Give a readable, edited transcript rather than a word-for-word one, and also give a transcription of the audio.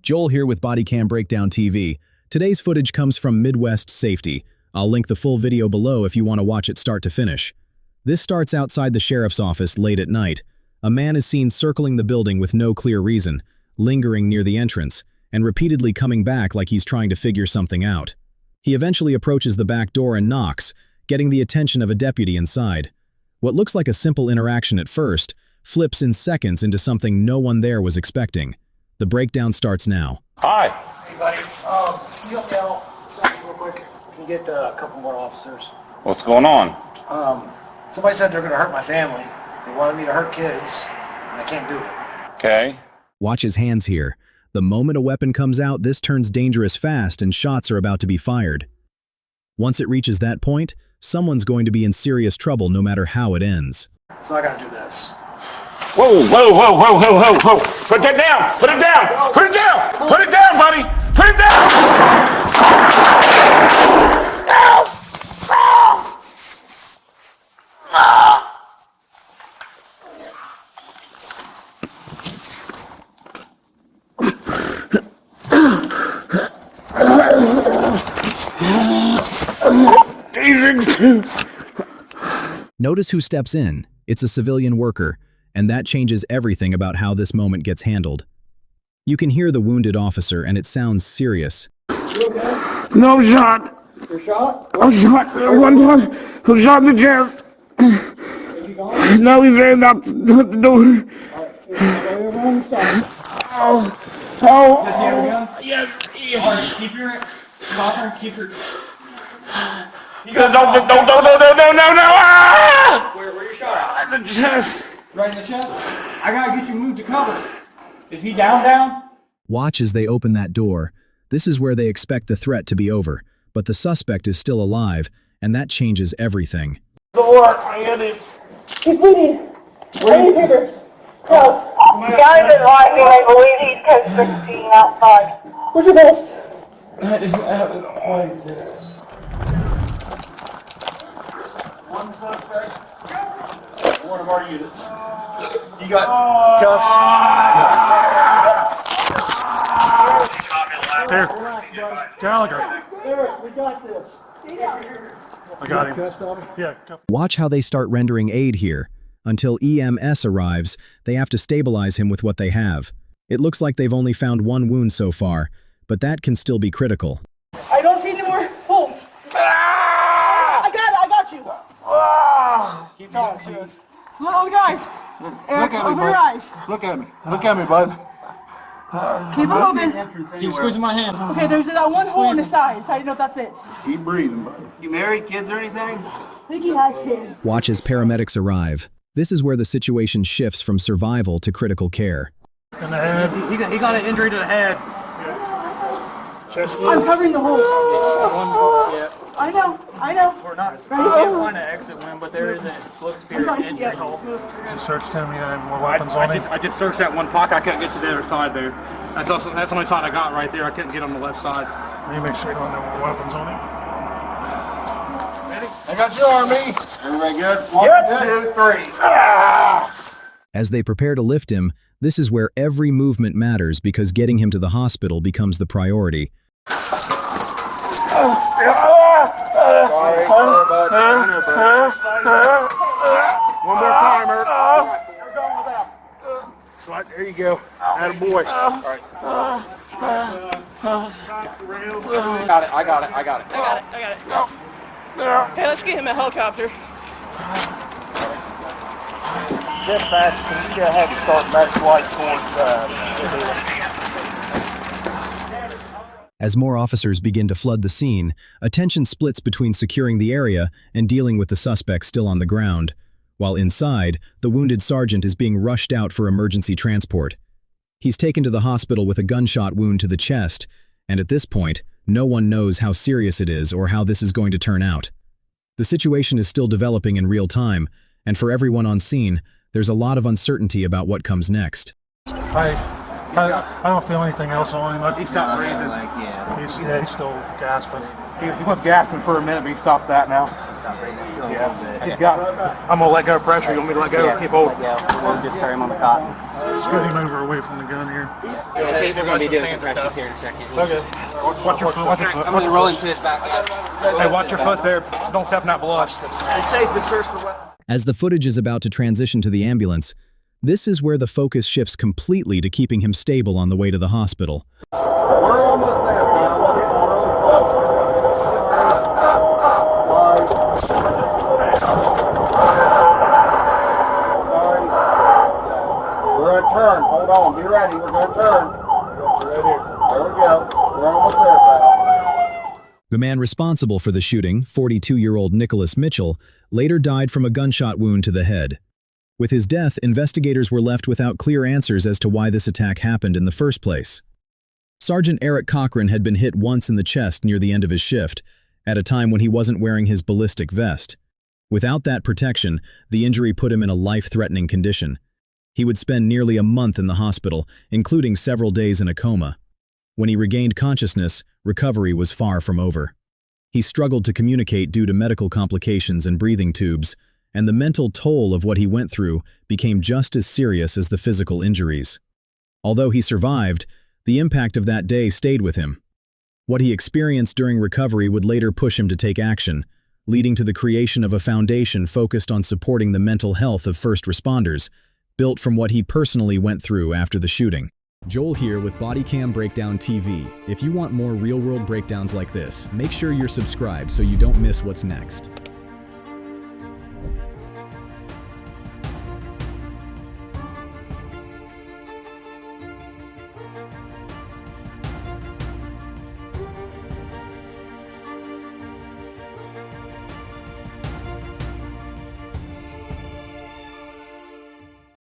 Joel here with Bodycam Breakdown TV. Today's footage comes from Midwest Safety. I'll link the full video below if you want to watch it start to finish. This starts outside the sheriff's office late at night. A man is seen circling the building with no clear reason, lingering near the entrance, and repeatedly coming back like he's trying to figure something out. He eventually approaches the back door and knocks, getting the attention of a deputy inside. What looks like a simple interaction at first flips in seconds into something no one there was expecting. The breakdown starts now. Hi. Hey, buddy. Can you help me out something real quick? Can you get a couple more officers? What's going on? Somebody said they're going to hurt my family. They wanted me to hurt kids, and I can't do it. Okay. Watch his hands here. The moment a weapon comes out, this turns dangerous fast and shots are about to be fired. Once it reaches that point, someone's going to be in serious trouble no matter how it ends. So I got to do this. Whoa, whoa, whoa, whoa, whoa, whoa, whoa. Put that down. Put it down. Put it down. Put it down, buddy. Put it down. Notice who steps in. It's a civilian worker, and that changes everything about how this moment gets handled. You can hear the wounded officer, and it sounds serious. You okay? No shot. You're shot? I'm shot. One punch. I'm shot in the chest. Is he gone? Now he's ran out the door. Over on the side. Oh. Oh. Does he have a gun? Yes. Yes. Alright, keep your copper, keep your... No. Ah! Where you shot? In the chest. Right in the chest? I gotta get you moved to cover. Is he down? Watch as they open that door. This is where they expect the threat to be over, but the suspect is still alive, and that changes everything. Door. I hit him. He's bleeding. I need papers. Close. Guys are lying, I believe he's constricting outside. Where's your vest? One suspect. One of our units. You got cuffs? Here, Gallagher. Eric, we got this. I got him. Yeah, cuff. Watch how they start rendering aid here. Until EMS arrives, they have to stabilize him with what they have. It looks like they've only found one wound so far, but that can still be critical. I don't see any more holes. I got you. Keep going, please. Little guys. Eric, open your eyes. Look at me, bud. Keep it moving. Keep squeezing my hand. Okay, there's that one hole in the side, so I don't know if that's it. Keep breathing, bud. You married, kids or anything? I think he has kids. Watch as paramedics arrive. This is where the situation shifts from survival to critical care. In the head. He got an injury to the head. Chest I'm wound. covering the hole. Yeah. I know. We're not. We Right can't here. find an exit wound, but there is a looks to be I'm an sorry, injury yes. hole. You searched him. You had more weapons on him. I just searched that one pocket. I couldn't get to the other side there. That's the only side I got right there. I couldn't get on the left side. You make sure you don't have more weapons on him. Ready? I got you, Army. Everybody good? One, 2, 3. As they prepare to lift him, this is where every movement matters because getting him to the hospital becomes the priority. One more time, Eric. Slide. There you go. Attaboy. I got it. Hey, let's get him a helicopter. Dispatch, can you go ahead and start back flight towards As more officers begin to flood the scene, attention splits between securing the area and dealing with the suspect still on the ground. While inside, the wounded sergeant is being rushed out for emergency transport. He's taken to the hospital with a gunshot wound to the chest, and at this point, no one knows how serious it is or how this is going to turn out. The situation is still developing in real time, and for everyone on scene, there's a lot of uncertainty about what comes next. I don't feel anything else on him. He stopped breathing. He's still gasping. He was gasping for a minute, but he stopped that now. Yeah. He's got. I'm gonna let go of pressure. You want me to let go? Yeah, Keep holding. we'll just carry him on the cot. Scoot him over away from the gun here. Yeah, see, we're going to be doing compressions here in a second. Okay. Watch your foot. Watch your foot. I'm going to roll into his back. Hey, watch your foot there. Don't step in that blood. They say he's been searched for weapons. As the footage is about to transition to the ambulance, this is where the focus shifts completely to keeping him stable on the way to the hospital. We're almost there, pal. We're going to turn. Hold on. Be ready. We're going to turn. Right here. There we go. We're almost there, pal. The man responsible for the shooting, 42-year-old Nicholas Mitchell, later died from a gunshot wound to the head. With his death, investigators were left without clear answers as to why this attack happened in the first place. Sergeant Eric Cochran had been hit once in the chest near the end of his shift, at a time when he wasn't wearing his ballistic vest. Without that protection, the injury put him in a life-threatening condition. He would spend nearly a month in the hospital, including several days in a coma. When he regained consciousness, recovery was far from over. He struggled to communicate due to medical complications and breathing tubes, and the mental toll of what he went through became just as serious as the physical injuries. Although he survived, the impact of that day stayed with him. What he experienced during recovery would later push him to take action, leading to the creation of a foundation focused on supporting the mental health of first responders, built from what he personally went through after the shooting. Joel here with Bodycam Breakdown TV. If you want more real-world breakdowns like this, make sure you're subscribed so you don't miss what's next.